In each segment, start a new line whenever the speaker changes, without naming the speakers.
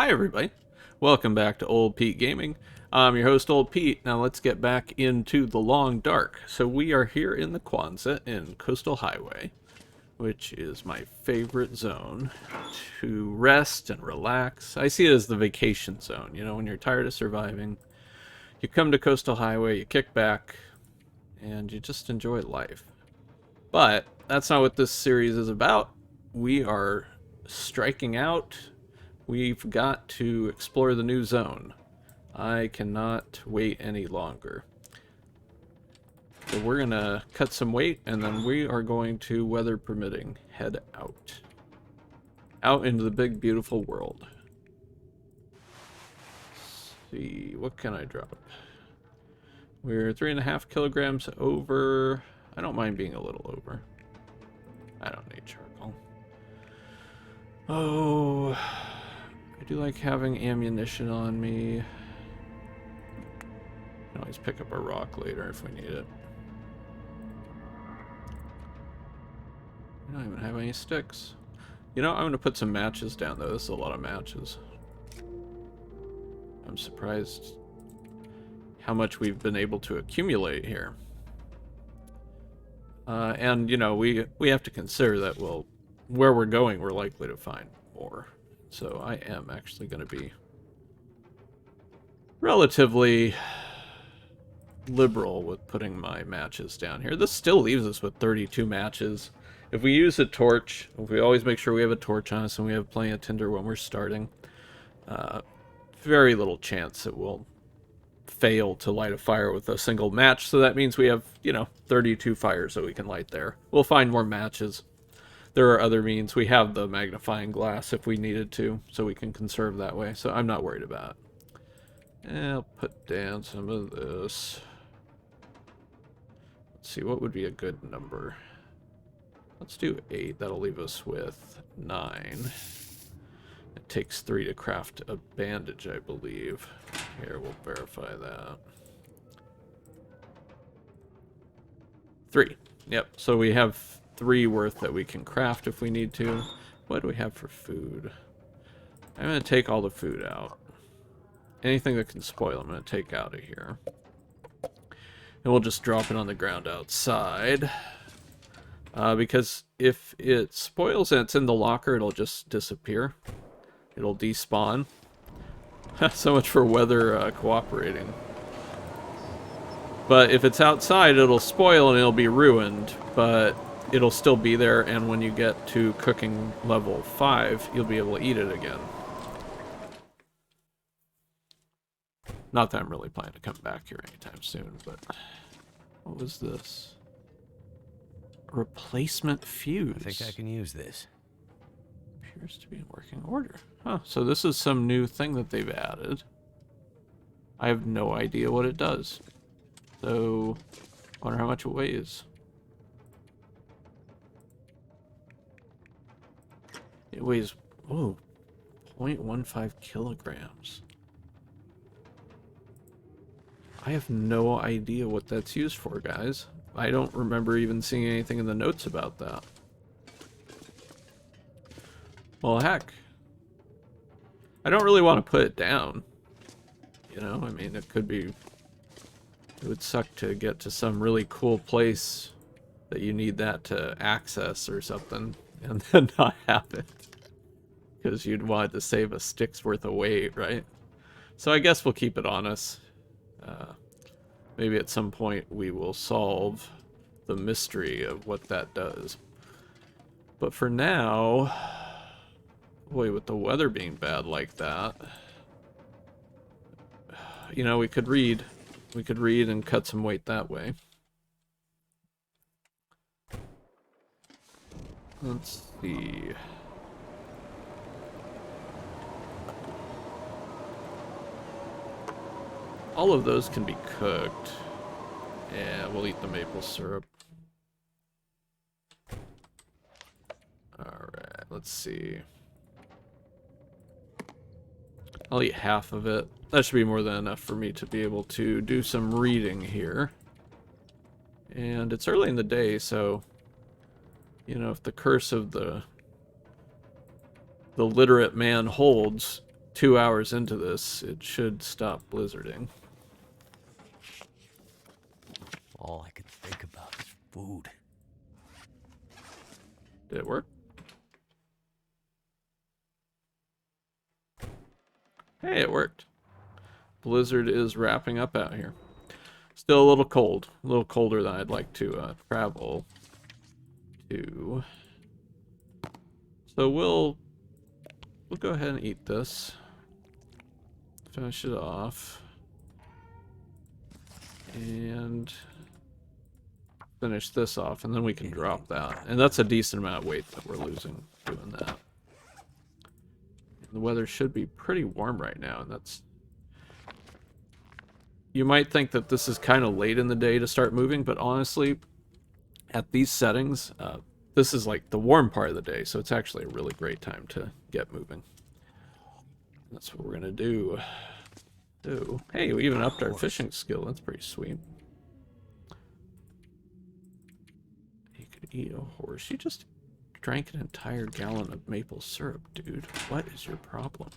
Hi everybody, welcome back to Old Pete Gaming. I'm your host Old Pete. Now let's get back into the long dark. So we are here in the Quonset in Coastal Highway, which is my favorite zone to rest and relax. I see it as the vacation zone. You know, when you're tired of surviving, you come to Coastal Highway, you kick back, and you just enjoy life. But that's not what this series is about. We are striking out. We've got to explore the new zone. I cannot wait any longer. So we're going to cut some weight, and then we are going to, weather permitting, head out. Out into the big, beautiful world. Let's see, what can I drop? We're 3.5 kilograms over. I don't mind being a little over. I don't need charcoal. Oh, I do like having ammunition on me. Can always pick up a rock later if we need it. I don't even have any sticks. You know, I'm going to put some matches down, though. This is a lot of matches. I'm surprised how much we've been able to accumulate here. And, you know, we have to consider that, well, where we're going, we're likely to find more. So I am actually going to be relatively liberal with putting my matches down here. This still leaves us with 32 matches. If we use a torch, if we always make sure we have a torch on us and we have plenty of tinder when we're starting, very little chance it will fail to light a fire with a single match. So that means we have, you know, 32 fires that we can light there. We'll find more matches. There are other means. We have the magnifying glass if we needed to, so we can conserve that way. So I'm not worried about it. And I'll put down some of this. Let's see, what would be a good number? Let's do 8. That'll leave us with 9. It takes 3 to craft a bandage, I believe. Here, we'll verify that. 3. Yep, so we have 3 worth that we can craft if we need to. What do we have for food? I'm going to take all the food out. Anything that can spoil, I'm going to take out of here. And we'll just drop it on the ground outside. Because if it spoils and it's in the locker, it'll just disappear. It'll despawn. So much for weather cooperating. But if it's outside, it'll spoil and it'll be ruined. But it'll still be there, and when you get to cooking level 5, you'll be able to eat it again. Not that I'm really planning to come back here anytime soon, but... What was this? Replacement fuse.
I think I can use this.
Appears to be in working order. Huh, so this is some new thing that they've added. I have no idea what it does. So, I wonder how much it weighs. It weighs, whoa, 0.15 kilograms. I have no idea what that's used for, guys. I don't remember even seeing anything in the notes about that. Well, heck. I don't really want to put it down. You know, I mean, it could be... It would suck to get to some really cool place that you need that to access or something, and then not have it. Because you'd want to save a stick's worth of weight, right? So I guess we'll keep it on us. Maybe at some point we will solve the mystery of what that does. But for now, boy, with the weather being bad like that, you know, we could read. We could read and cut some weight that way. Let's see. All of those can be cooked. Yeah, we'll eat the maple syrup. Alright, let's see. I'll eat half of it. That should be more than enough for me to be able to do some reading here. And it's early in the day, so... You know, if the curse of the literate man holds, 2 hours into this, it should stop blizzarding.
All I could think about is food.
Did it work? Hey, it worked. Blizzard is wrapping up out here. Still a little cold. A little colder than I'd like to travel to. So we'll go ahead and eat this. Finish it off. And finish this off, and then we can drop that. And that's a decent amount of weight that we're losing doing that. And the weather should be pretty warm right now, and that's... You might think that this is kind of late in the day to start moving, but honestly, at these settings, this is like the warm part of the day, so it's actually a really great time to get moving. That's what we're gonna do. Oh, hey, we even upped our fishing skill. That's pretty sweet. You could eat a horse. You just drank an entire gallon of maple syrup, dude. What is your problem?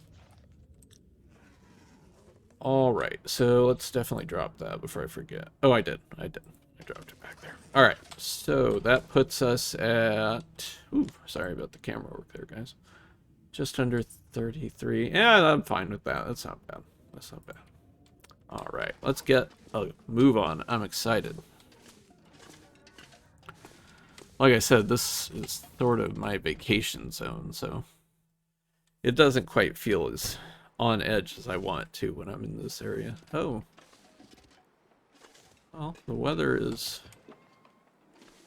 Alright, so let's definitely drop that before I forget. Oh, I did. I dropped it back there. Alright, so that puts us at... Ooh, sorry about the camera work there, guys. Just under 33. Yeah, I'm fine with that. That's not bad. That's not bad. Alright, let's get a move on. I'm excited. Like I said, this is sort of my vacation zone, so it doesn't quite feel as on edge as I want it to when I'm in this area. Oh. Well, the weather is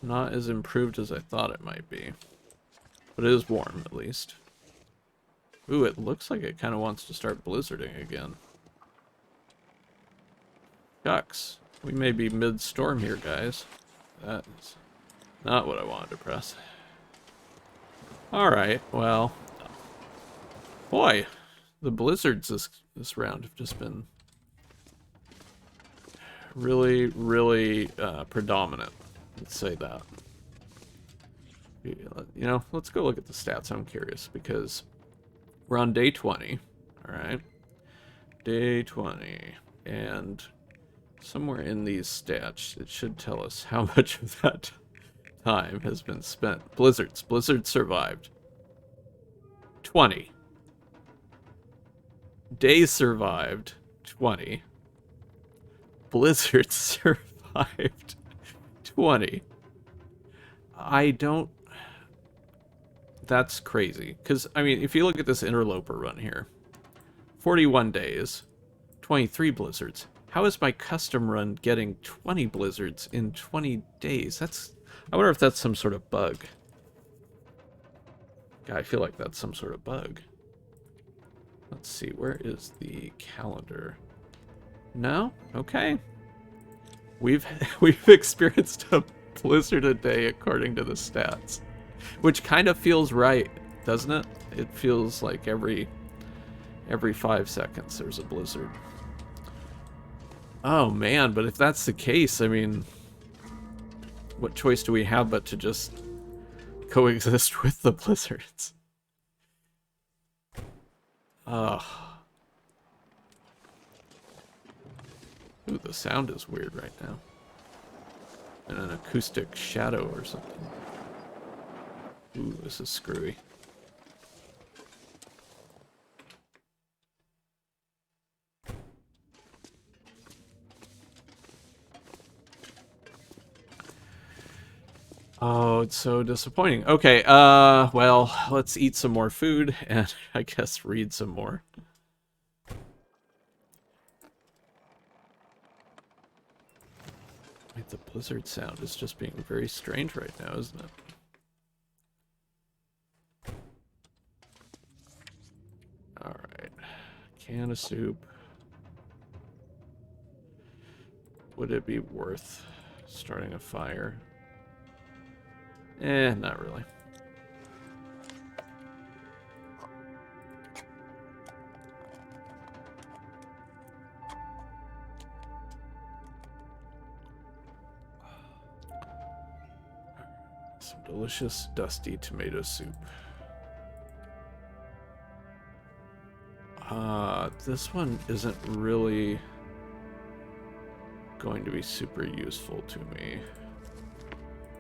not as improved as I thought it might be. But it is warm, at least. Ooh, it looks like it kind of wants to start blizzarding again. Shucks. We may be mid-storm here, guys. That is not what I wanted to press. Alright, well. Boy, the blizzards this round have just been really, really predominant. Let's say that. You know, let's go look at the stats. I'm curious, because we're on day 20. Alright. Day 20. And somewhere in these stats, it should tell us how much of that time has been spent. Blizzards. Blizzards survived. 20. Days survived. 20. Blizzards survived. 20. I don't... That's crazy. Because, I mean, if you look at this interloper run here, 41 days, 23 blizzards. How is my custom run getting 20 blizzards in 20 days? That's... I wonder if that's some sort of bug. Yeah, I feel like that's some sort of bug. Let's see, where is the calendar? No? Okay. We've experienced a blizzard a day according to the stats. Which kind of feels right, doesn't it? It feels like every 5 seconds there's a blizzard. Oh man, but if that's the case, I mean, what choice do we have but to just coexist with the blizzards? Ugh. Ooh, the sound is weird right now. And an acoustic shadow or something. Ooh, this is screwy. Oh, it's so disappointing. Okay, well, let's eat some more food and I guess read some more. Wait, the blizzard sound is just being very strange right now, isn't it? Alright. Can of soup. Would it be worth starting a fire? Eh, not really. Some delicious, dusty tomato soup. This one isn't really going to be super useful to me.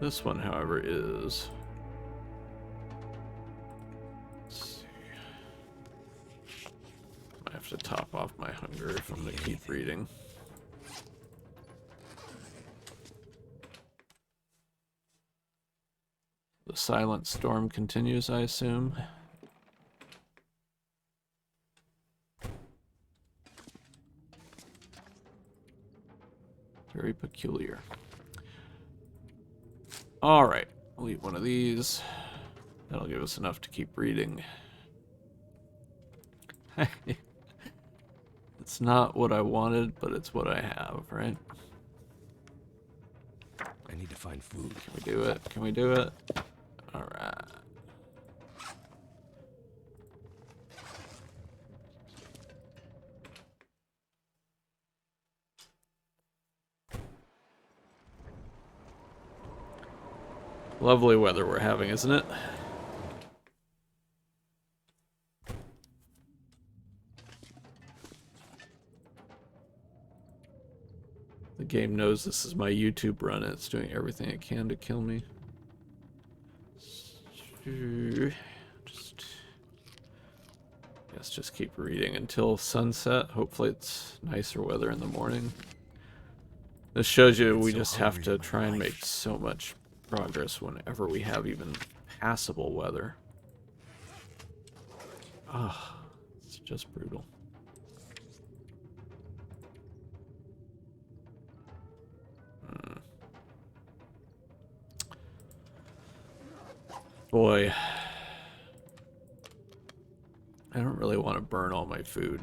This one, however, is. Let's see. I have to top off my hunger if I'm going to keep reading. The silent storm continues, I assume. Very peculiar. Alright, I'll eat one of these. That'll give us enough to keep reading. It's not what I wanted, but it's what I have, right?
I need to find food.
Can we do it? Can we do it? Alright. Lovely weather we're having, isn't it? The game knows this is my YouTube run and it's doing everything it can to kill me. Just keep reading until sunset. Hopefully it's nicer weather in the morning. This shows you we just have to try and make so much progress whenever we have even passable weather. Ah, it's just brutal. Boy, I don't really want to burn all my food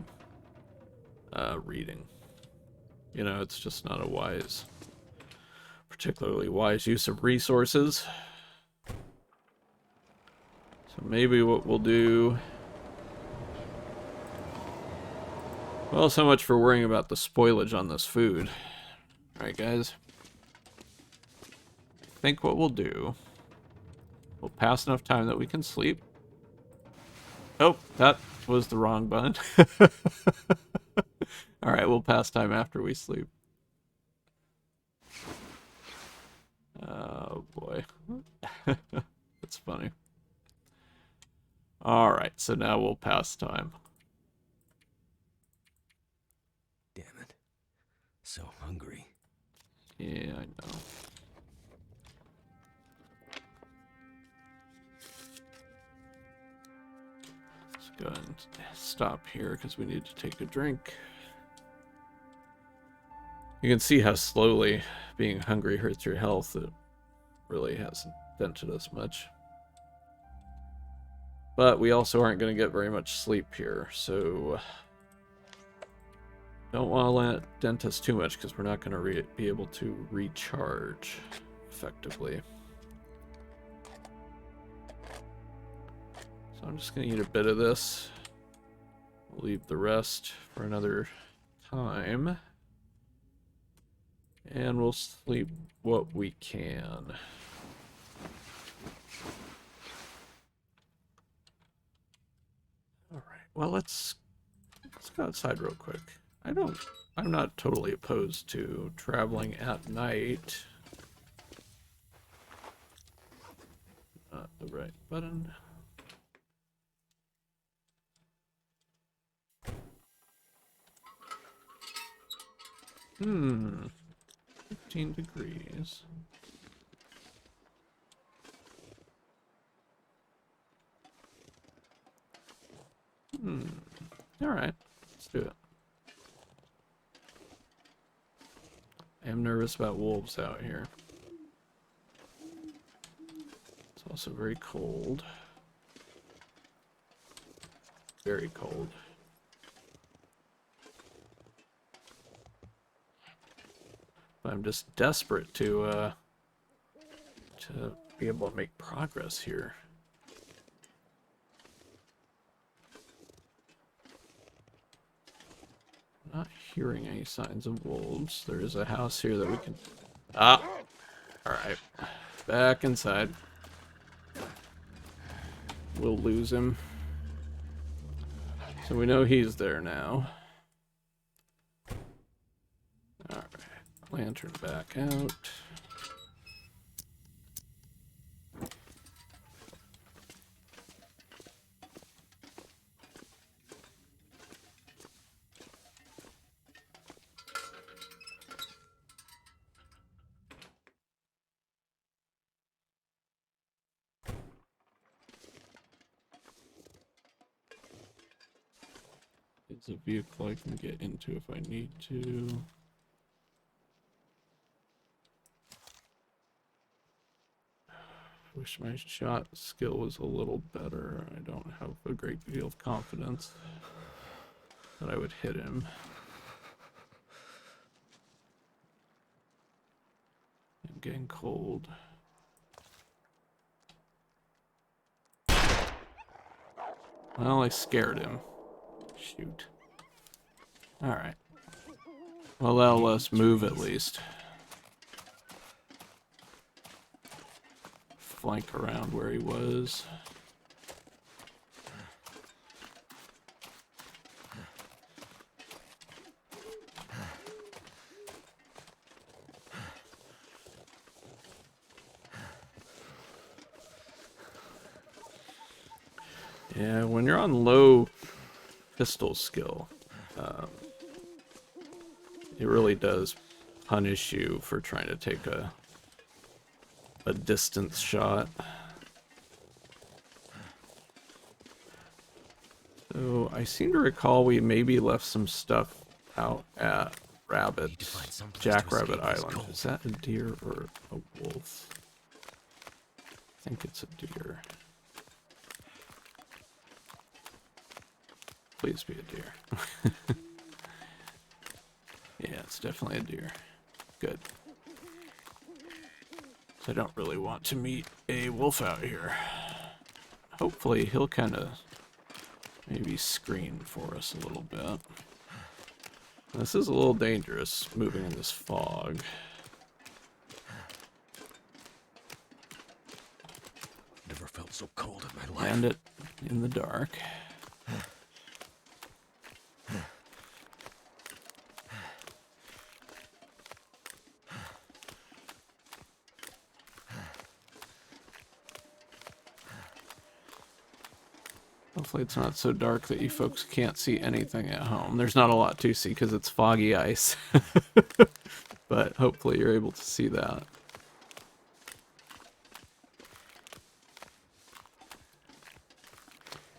reading. You know, it's just not a particularly wise use of resources. So maybe what we'll do... Well, so much for worrying about the spoilage on this food. Alright, guys. I think what we'll do... We'll pass enough time that we can sleep. Oh, that was the wrong button. Alright, we'll pass time after we sleep. Oh, boy. That's funny. Alright, so now we'll pass time.
Damn it. So hungry.
Yeah, I know. Let's go ahead and stop here because we need to take a drink. You can see how slowly being hungry hurts your health. It really hasn't dented us much. But we also aren't going to get very much sleep here, so don't want to let it dent us too much because we're not going to be able to recharge effectively. So I'm just going to eat a bit of this. We'll leave the rest for another time. And we'll sleep what we can. Alright, well let's go outside real quick. I'm not totally opposed to traveling at night. Not the right button. Hmm. 15 degrees. Alright, let's do it. I am nervous about wolves out here. It's also very cold. Very cold. But I'm just desperate to be able to make progress here. Not hearing any signs of wolves. There is a house here that we can... Ah! Alright. Back inside. We'll lose him. So we know he's there now. Alright. Lantern back out. It's a vehicle I can get into if I need to. Wish my shot skill was a little better. I don't have a great deal of confidence that I would hit him. I'm getting cold. Well, I scared him. Shoot. Alright. Well, that'll let us move at least. Flank around where he was. Yeah, when you're on low pistol skill, it really does punish you for trying to take a distance shot. So I seem to recall we maybe left some stuff out at Jackrabbit Island. Is that a deer or a wolf? I think it's a deer. Please be a deer. Yeah, it's definitely a deer. Good. So I don't really want to meet a wolf out here. Hopefully he'll kind of maybe screen for us a little bit. This is a little dangerous, moving in this fog.
Never felt so cold in my life.
And it in the dark. Hopefully it's not so dark that you folks can't see anything at home. There's not a lot to see because it's foggy ice. But hopefully you're able to see that.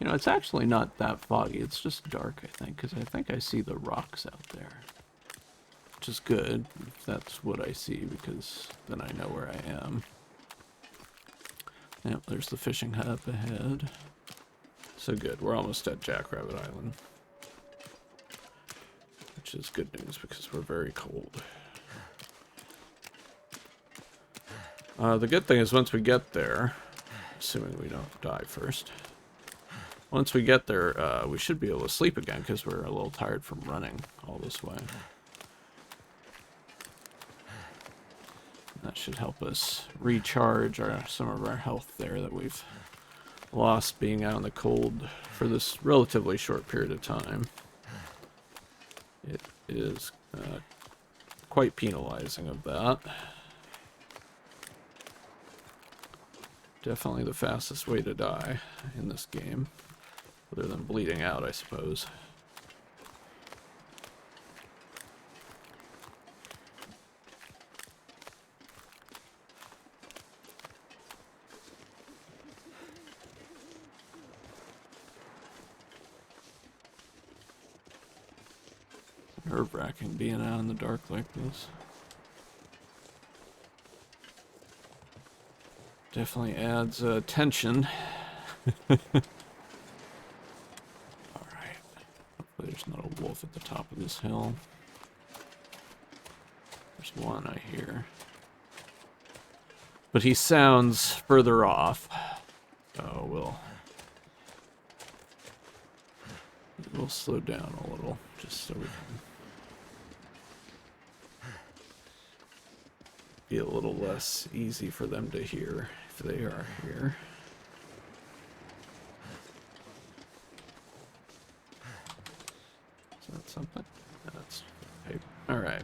You know, it's actually not that foggy. It's just dark, I think, because I think I see the rocks out there. Which is good, if that's what I see, because then I know where I am. Yep, there's the fishing hut up ahead. So good, we're almost at Jackrabbit Island. Which is good news, because we're very cold. The good thing is once we get there, assuming we don't die first, once we get there, we should be able to sleep again because we're a little tired from running all this way. That should help us recharge some of our health there that we've lost being out in the cold for this relatively short period of time. It is quite penalizing of that. Definitely the fastest way to die in this game. Other than bleeding out, I suppose. Nerve-wracking being out in the dark like this. Definitely adds tension. Alright. Hopefully there's not a wolf at the top of this hill. There's one I hear. But he sounds further off. So we'll slow down a little, just so we can be a little less easy for them to hear if they are here. something? That's paper. Alright.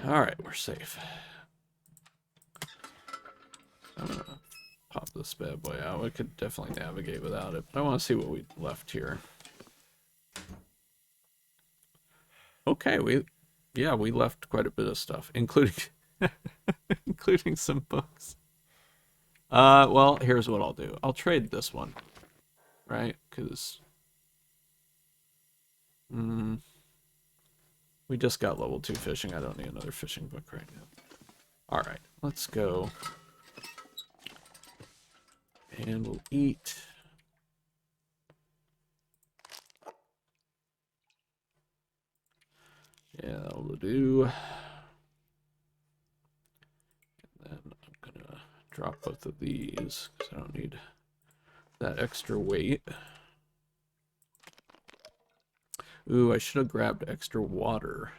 Alright, we're safe. I'm gonna pop this bad boy out. We could definitely navigate without it, but I want to see what we left here. Okay, we left quite a bit of stuff, including including some books. Well, here's what I'll do. I'll trade this one, right? Because we just got level 2 fishing. I don't need another fishing book right now. Alright, let's go. And we'll eat. Yeah, that'll do. And then I'm gonna drop both of these because I don't need that extra weight. Ooh, I should have grabbed extra water.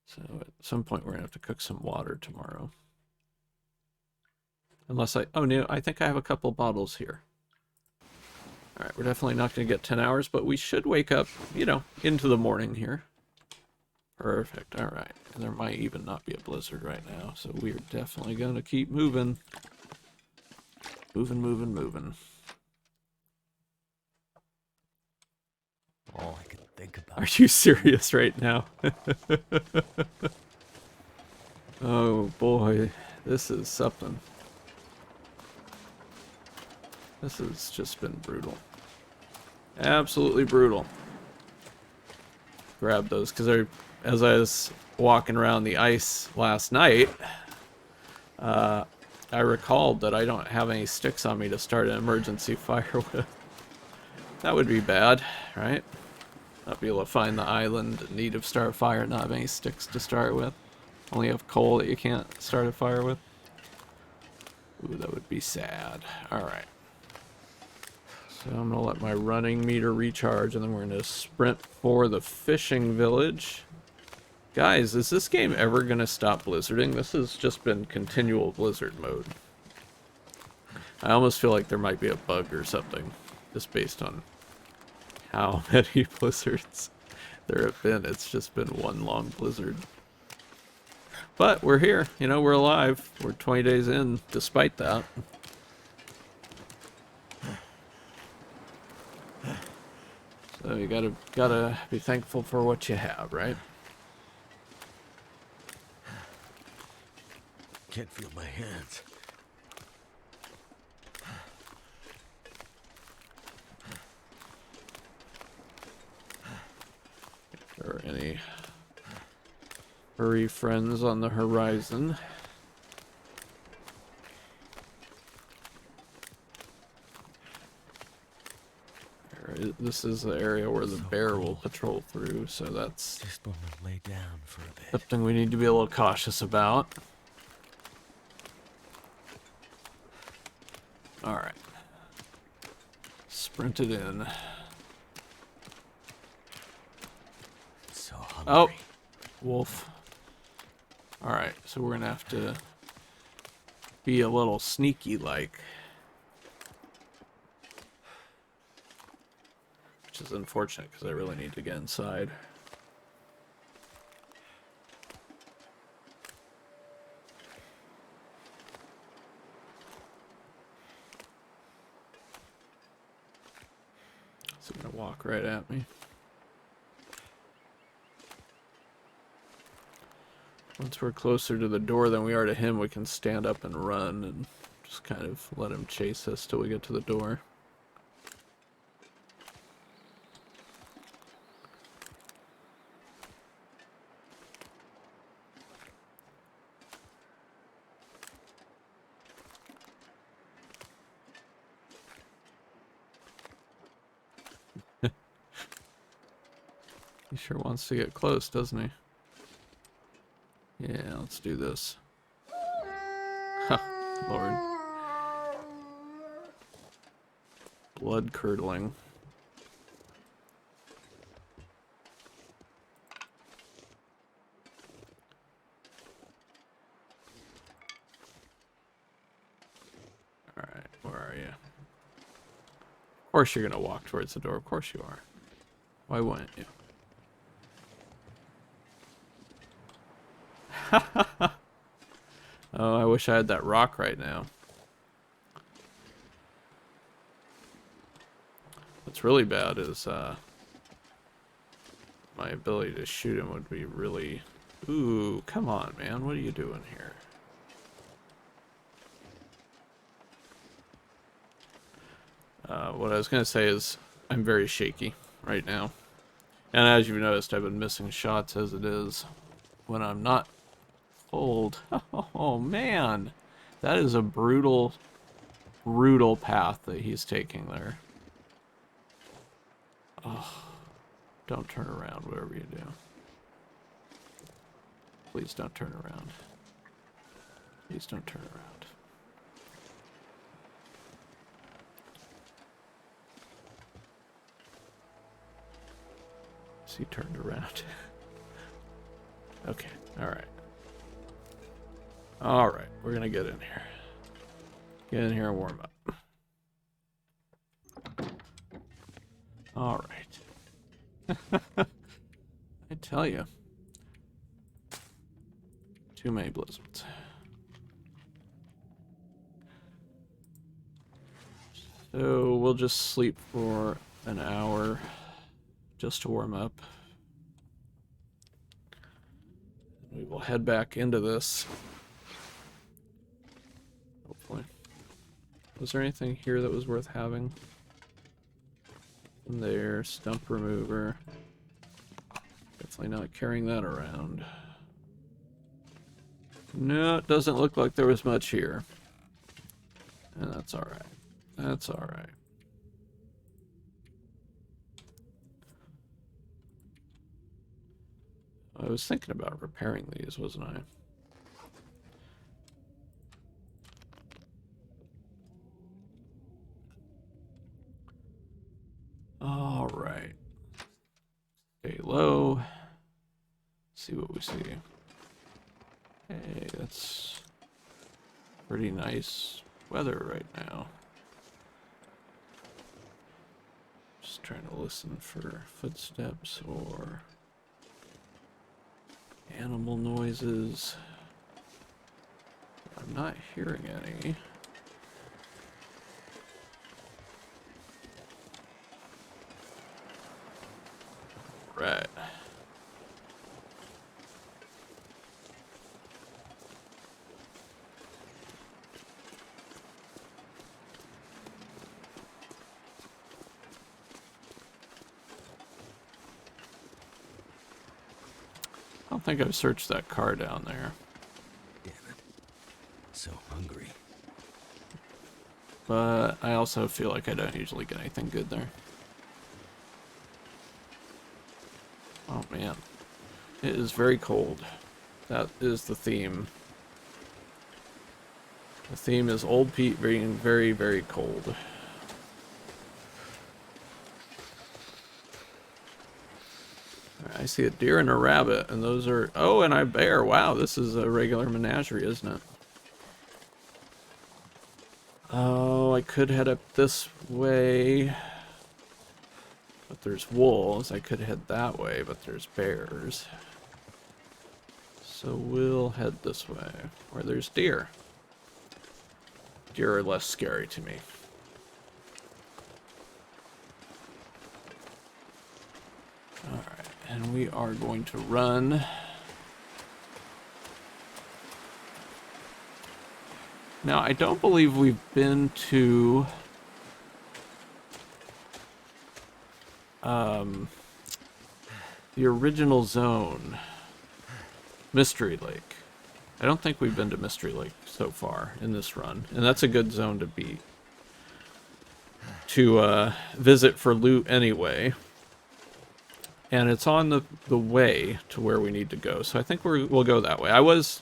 So at some point we're gonna have to cook some water tomorrow. Unless oh no, I think I have a couple bottles here. Alright, we're definitely not gonna get 10 hours, but we should wake up, you know, into the morning here. Perfect, alright. And there might even not be a blizzard right now, so we're definitely gonna keep moving. Moving.
All I can think about.
Are you serious right now? Oh boy, this is something. This has just been brutal. Absolutely brutal. Grab those, because as I was walking around the ice last night, I recalled that I don't have any sticks on me to start an emergency fire with. That would be bad, right? Not be able to find the island in need of start a fire and not have any sticks to start with. Only have coal that you can't start a fire with. Ooh, that would be sad. Alright. So I'm going to let my running meter recharge, and then we're going to sprint for the fishing village. Guys, is this game ever going to stop blizzarding? This has just been continual blizzard mode. I almost feel like there might be a bug or something, just based on how many blizzards there have been. It's just been one long blizzard. But we're here, you know, we're alive. We're 20 days in, despite that. So you gotta be thankful for what you have, right?
Can't feel my hands.
If there are any furry friends on the horizon. This is the area where the bear will patrol through, so that's
Just want to lay down for a bit.
something we need to be a little cautious about. Alright. Sprint it in.
So
Oh!
hungry.
Wolf. Alright, so we're gonna have to be a little sneaky like. Which is unfortunate because I really need to get inside. So he's gonna walk right at me. Once we're closer to the door than we are to him, we can stand up and run and just kind of let him chase us till we get to the door. He sure wants to get close, doesn't he? Yeah, let's do this. Ha, Lord. Blood curdling. Alright, where are you? Of course you're gonna walk towards the door, of course you are. Why wouldn't you? Oh, I wish I had that rock right now. What's really bad is my ability to shoot him would be really... Ooh, come on, man. What are you doing here? What I was going to say is I'm very shaky right now. And as you've noticed, I've been missing shots as it is when I'm not cold. Oh, man. That is a brutal, brutal path that he's taking there. Oh, don't turn around, whatever you do. Please don't turn around. Please don't turn around. He turned around. Okay, alright. Alright, we're gonna get in here. Get in here and warm up. Alright. I tell you. Too many blizzards. So we'll just sleep for an hour just to warm up. We will head back into this. Hopefully. Was there anything here that was worth having? In there, stump remover. Definitely not carrying that around. No, it doesn't look like there was much here. And that's alright. That's alright. I was thinking about repairing these, wasn't I? Alright. Stay low. See what we see. Hey, that's pretty nice weather right now. Just trying to listen for footsteps or animal noises. I'm not hearing any. Right. I don't think I've searched that car down there.
Damn it. So hungry.
But I also feel like I don't usually get anything good there. Oh man. It is very cold. That is the theme. The theme is Old Pete being very, very cold. I see a deer and a rabbit, and those are... Oh, and a bear. Wow, this is a regular menagerie, isn't it? Oh, I could head up this way. But there's wolves. I could head that way, but there's bears. So we'll head this way, where there's deer. Deer are less scary to me. Alright, and we are going to run. Now, I don't believe we've been to the original zone, Mystery Lake. I don't think we've been to Mystery Lake so far in this run, and that's a good zone to beat. To visit for loot anyway. And it's on the way to where we need to go, so I think we'll go that way. I was,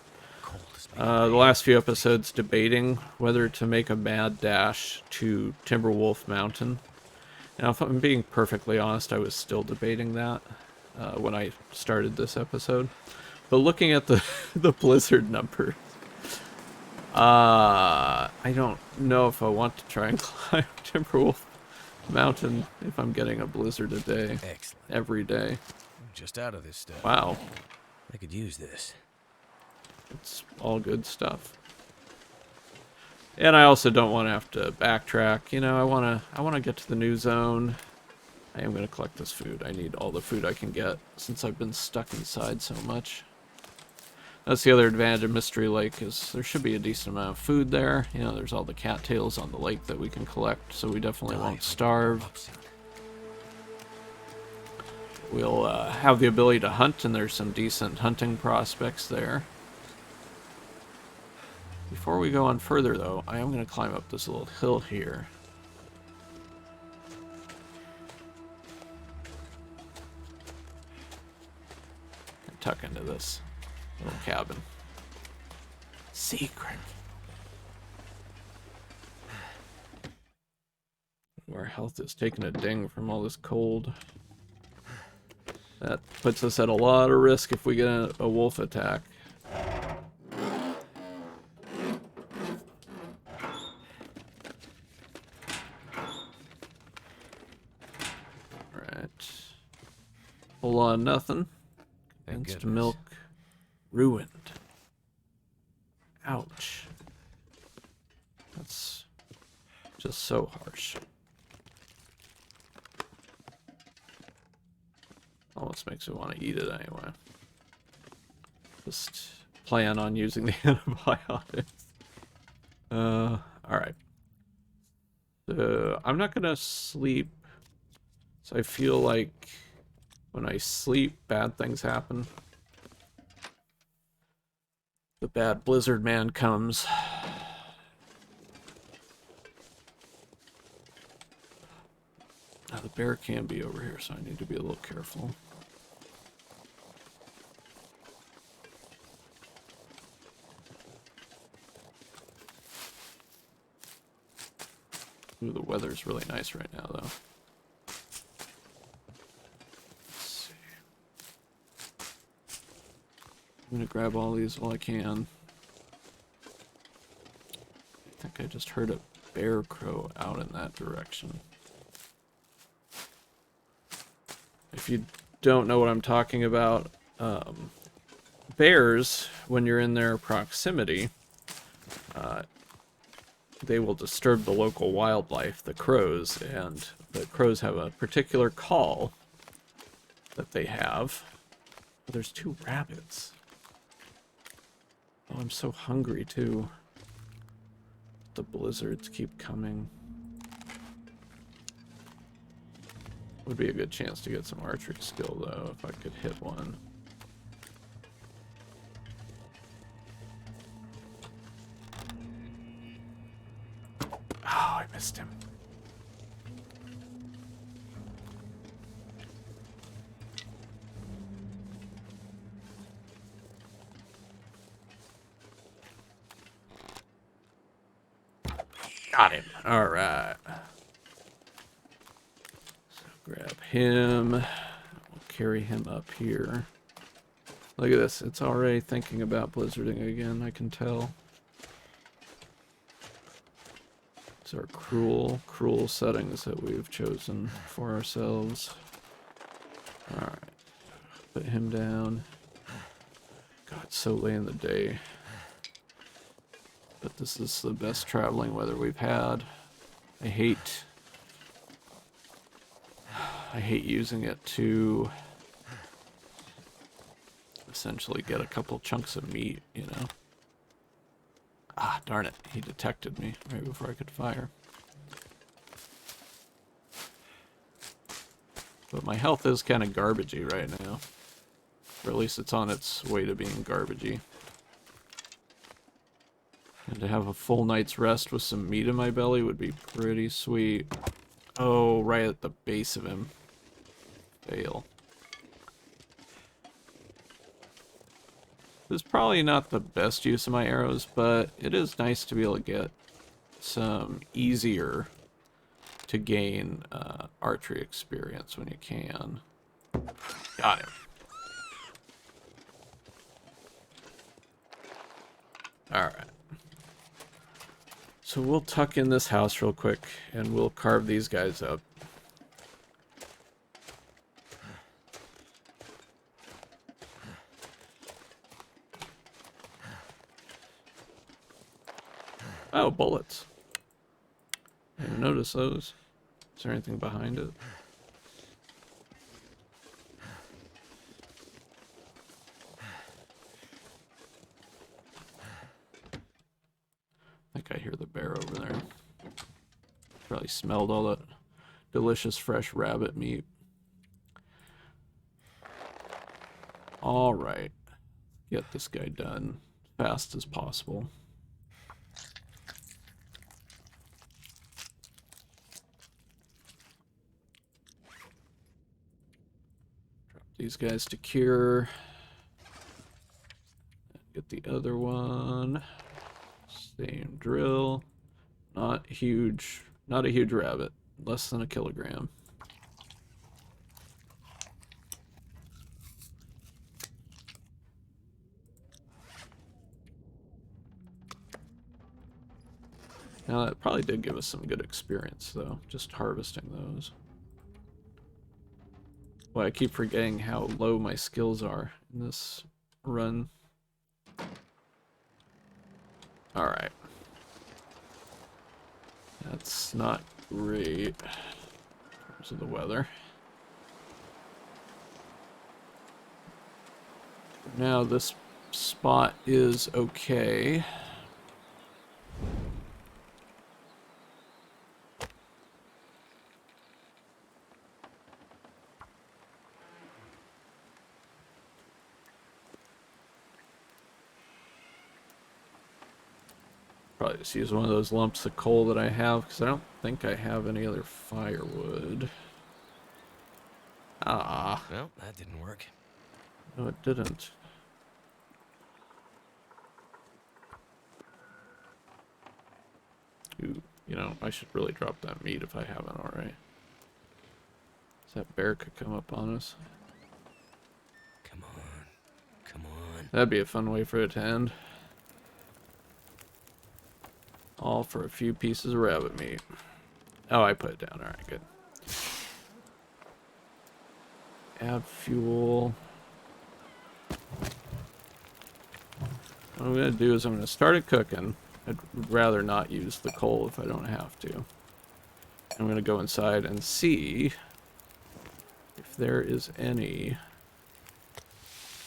the last few episodes, debating whether to make a mad dash to Timberwolf Mountain. Now, if I'm being perfectly honest, I was still debating that when I started this episode. But looking at the blizzard number, I don't know if I want to try and climb Timberwolf mountain if I'm getting a blizzard a day,
Excellent.
every day.
I'm just out of this stuff.
Wow,
I could use this.
it's all good stuff. And I also don't want to have to backtrack. You know, I wanna get to the new zone. I am gonna collect this food. I need all the food I can get since I've been stuck inside so much. That's the other advantage of Mystery Lake, is there should be a decent amount of food there. You know, there's all the cattails on the lake that we can collect, so we definitely won't starve. We'll have the ability to hunt, and there's some decent hunting prospects there. Before we go on further, though, I am going to climb up this little hill here. And tuck into this little cabin. Secret. Our health is taking a ding from all this cold. That puts us at a lot of risk if we get a wolf attack. Alright. Whole lot of nothing. Condensed milk. Ruined. Ouch. That's just so harsh. Almost makes me want to eat it anyway. Just plan on using the antibiotics. Alright. So, I'm not gonna sleep. So I feel like when I sleep, bad things happen. The bad blizzard man comes. Now the bear can be over here, so I need to be a little careful. Ooh, the weather's really nice right now, though. Let's see. I'm gonna grab all these while I can. I think I just heard a bear crow out in that direction. If you don't know what I'm talking about, bears, when you're in their proximity, they will disturb the local wildlife, the crows, and the crows have a particular call that they have. Oh, there's 2 rabbits. Oh, I'm so hungry, too. The blizzards keep coming. Would be a good chance to get some archery skill, though, if I could hit one. Oh, I missed him. Got him. All right. So grab him. We'll carry him up here. Look at this. It's already thinking about blizzarding again, I can tell. These are cruel, cruel settings that we've chosen for ourselves. Alright. Put him down. God, it's so late in the day. But this is the best traveling weather we've had. I hate using it to essentially get a couple chunks of meat, you know. Ah, darn it. He detected me right before I could fire. But my health is kind of garbagey right now. Or at least it's on its way to being garbagey. And to have a full night's rest with some meat in my belly would be pretty sweet. Oh, right at the base of him. Fail. This is probably not the best use of my arrows, but it is nice to be able to get some easier to gain archery experience when you can. Got him. Alright. So we'll tuck in this house real quick, and we'll carve these guys up. Oh, bullets. I didn't notice those. Is there anything behind it? I think I hear the bear over there. Probably smelled all that delicious fresh rabbit meat. Alright. Get this guy done as fast as possible. Drop these guys to cure. Get the other one. Same drill. Not huge. Not a huge rabbit. Less than a kilogram. Now that probably did give us some good experience though, just harvesting those. Well, I keep forgetting how low my skills are in this run. Alright. That's not great in terms of the weather. Now this spot is okay. Probably just use one of those lumps of coal that I have, because I don't think I have any other firewood. Ah.
Well, that didn't work.
No, it didn't. Ooh, you know, I should really drop that meat if I haven't already. That bear could come up on us.
Come on. Come on.
That'd be a fun way for it to end. All for a few pieces of rabbit meat. Oh, I put it down. Alright, good. Add fuel. What I'm going to do is I'm going to start it cooking. I'd rather not use the coal if I don't have to. I'm going to go inside and see if there is any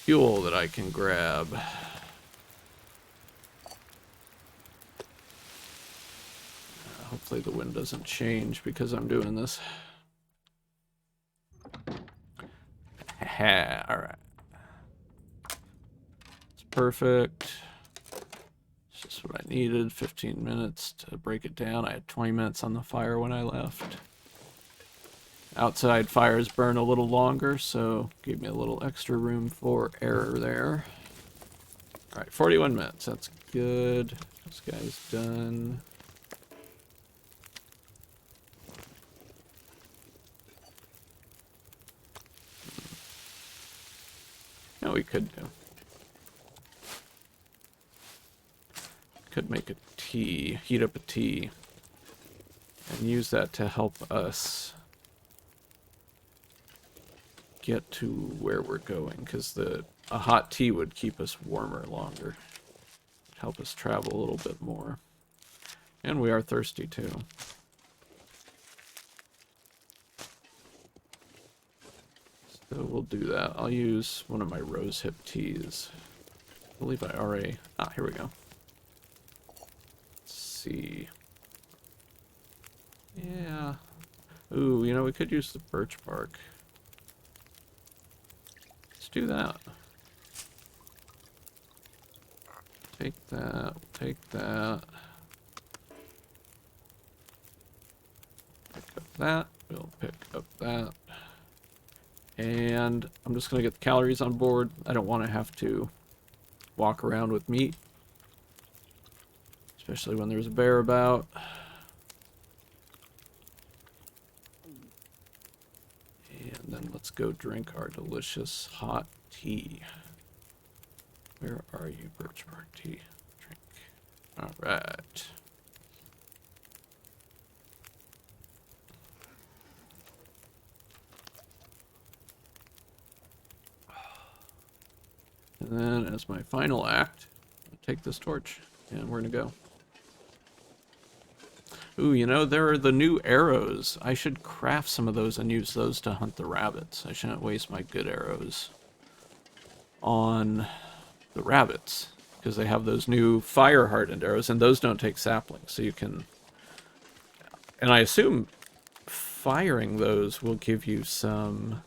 fuel that I can grab. Hopefully the wind doesn't change because I'm doing this. Alright. It's perfect. It's just what I needed. 15 minutes to break it down. I had 20 minutes on the fire when I left. Outside fires burn a little longer, so gave me a little extra room for error there. Alright, 41 minutes. That's good. This guy's done. No, we could do. Could make a tea, heat up a tea, and use that to help us get to where we're going, because a hot tea would keep us warmer longer, help us travel a little bit more, and we are thirsty too. So we'll do that. I'll use one of my rose hip teas. I believe I already... Ah, here we go. Let's see. Yeah. Ooh, you know, we could use the birch bark. Let's do that. Take that. Take that. Pick up that. We'll pick up that. And I'm just going to get the calories on board. I don't want to have to walk around with meat, especially when there's a bear about. And then let's go drink our delicious hot tea. Where are you, birch bark tea? Drink. All right. And then as my final act, I'll take this torch and we're gonna go. Ooh, you know, there are the new arrows. I should craft some of those and use those to hunt the rabbits. I shouldn't waste my good arrows on the rabbits, because they have those new fire hardened arrows, and those don't take saplings, so you can... And I assume firing those will give you some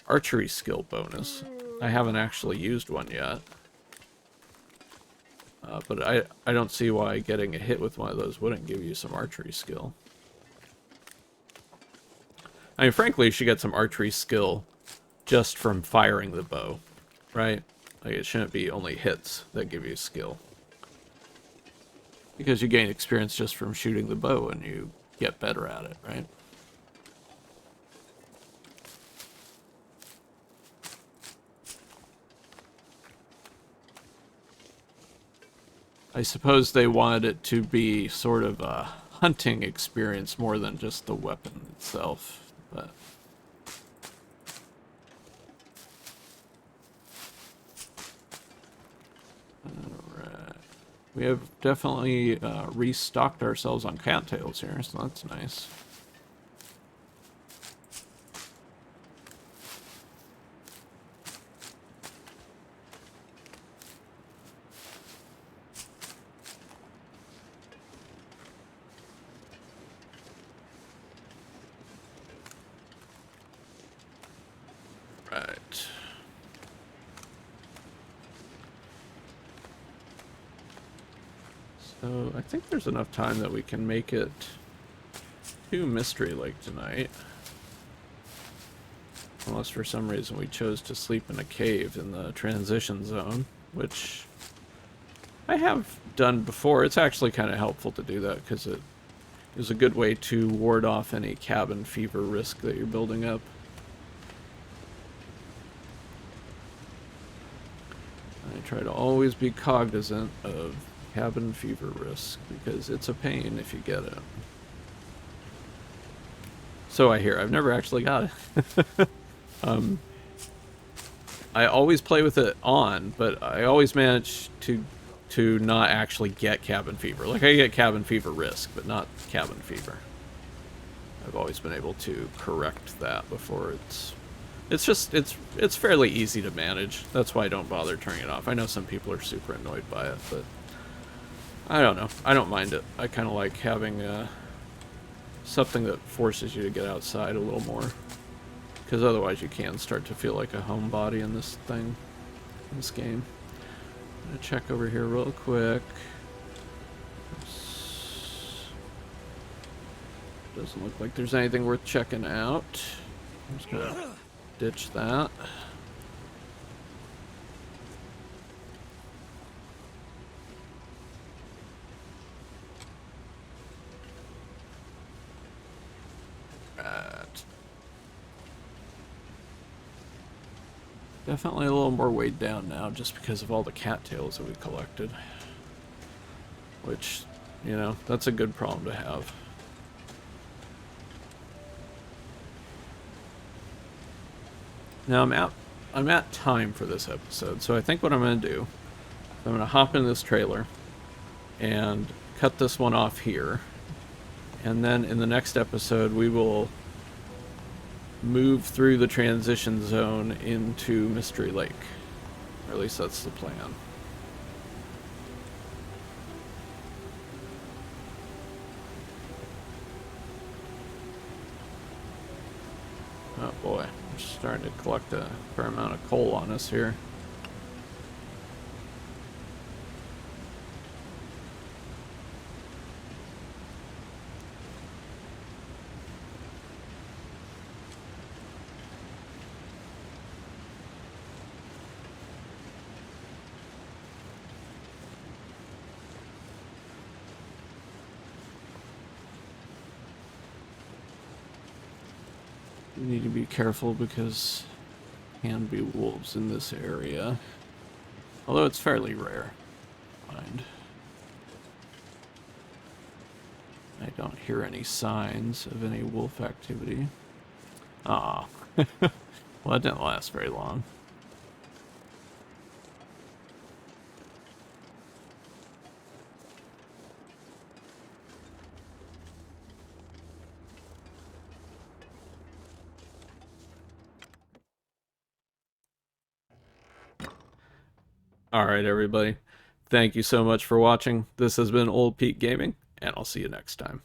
archery skill bonus. I haven't actually used one yet. But I don't see why getting a hit with one of those wouldn't give you some archery skill. I mean, frankly, you should get some archery skill just from firing the bow, right? Like, it shouldn't be only hits that give you skill. Because you gain experience just from shooting the bow and you get better at it, right? I suppose they wanted it to be sort of a hunting experience more than just the weapon itself, but... Alright. We have definitely restocked ourselves on cattails here, so that's nice. Right. So I think there's enough time that we can make it to Mystery Lake tonight. Unless for some reason we chose to sleep in a cave in the transition zone, which I have done before. It's actually kind of helpful to do that because it is a good way to ward off any cabin fever risk that you're building up. I try to always be cognizant of cabin fever risk because it's a pain if you get it. So I hear. I've never actually got it. I always play with it on, but I always manage to not actually get cabin fever. Like, I get cabin fever risk, but not cabin fever. I've always been able to correct that before it's fairly easy to manage. That's why I don't bother turning it off. I know some people are super annoyed by it, but I don't know. I don't mind it. I kind of like having something that forces you to get outside a little more. Because otherwise you can start to feel like a homebody in this thing, in this game. I'm going to check over here real quick. Doesn't look like there's anything worth checking out. I'm just going to ditch that. Right. Definitely a little more weighed down now just because of all the cattails that we collected. Which, you know, that's a good problem to have. Now I'm at time for this episode, so I think what I'm going to do, I'm going to hop in this trailer and cut this one off here. And then in the next episode, we will move through the transition zone into Mystery Lake. Or at least that's the plan. Oh boy, we're starting to collect a fair amount of coal on us here. We need to be careful because there can be wolves in this area. Although it's fairly rare to find. I don't hear any signs of any wolf activity. Ah, well, that didn't last very long. All right, everybody. Thank you so much for watching. This has been Old Pete Gaming, and I'll see you next time.